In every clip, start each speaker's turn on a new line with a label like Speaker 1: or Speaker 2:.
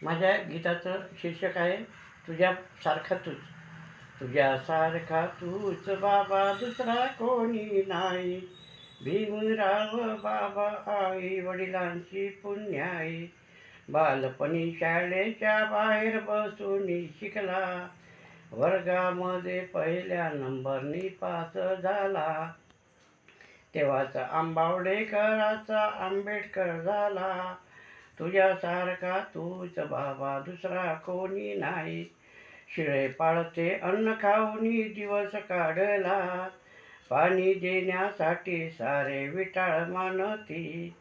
Speaker 1: माझ्या गीताचं शीर्षक आहे तुझ्यासारखा तूच. तुझ्यासारखा तूच बाबा दुसरा कोणी नाही. भीमराव बाबा आई वडिलांची पुण्याई. बालपणी शाळेच्या बाहेर बसून शिकला. वर्गामध्ये पहिल्या नंबरनी पास झाला. तेव्हाच आंबावडेकरांचा आंबेडकर झाला. तुझ्यासारखा तूच बाबा दुसरा कोणी नाही. शिळे पाळते अन्न खाऊनी दिवस काढला. पाणी देण्यासाठी सारे विटाळ मानती.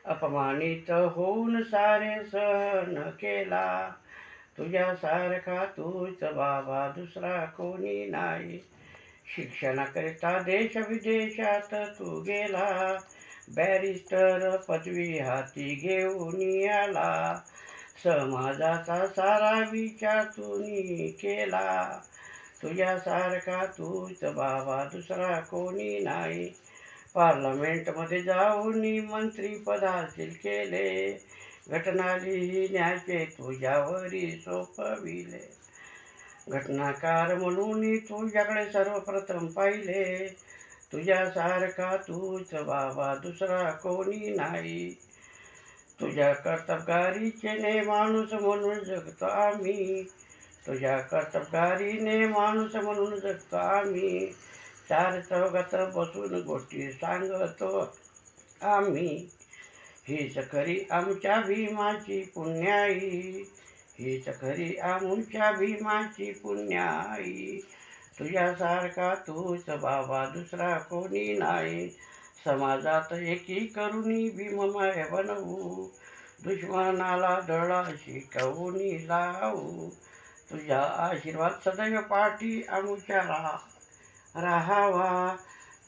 Speaker 1: अपमानित होऊन सारे सहन केला. तुझ्यासारखा तूच बाबा दुसरा कोणी नाही. शिक्षणाकरिता देश विदेशात तू गेला. बॅरिस्टर पदवी हाती घेऊन आला. समाजाचा सारा विचार तुम्ही केला. तुझ्यासारखा तूच बाबा दुसरा कोणी नाही. पार्लमेंटमध्ये जाऊन मंत्रीपद केले. घटना लिहिण्याचे तुझ्यावरी सोपविले. घटनाकार म्हणून तुझ्याकडे सर्वप्रथम पाहिले. तुझ्यासारखा तूच बाबा दुसरा कोणी नाही. तुझ्या कर्तबगारीने माणूस म्हणून जगतो आम्ही. तुझ्या कर्तबगारीने माणूस म्हणून जगतो आम्ही. चार चौघात बसून गोष्टी सांगतो आम्ही. हीच खरी आमच्या भीमाची पुण्याई. हीच खरी आमच्या भीमाची पुण्याई. तुझ्यासारखा तूच बाबा दुसरा कोणी नाही. समाजात एकी करुणी भीममय बनवू. दुश्मनाला डोळा शिकवून लावू. तुझा आशीर्वाद सदैव पाठी आमच्या राहावा.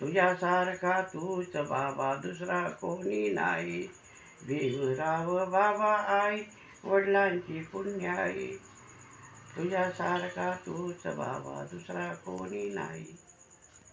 Speaker 1: तुझ्यासारखा तूच बाबा दुसरा कोणी नाही. भीमराव बाबा आई वडिलांची पुण्याई. तुझ्यासारखा तूच बाबा दुसरा कोणी नाही.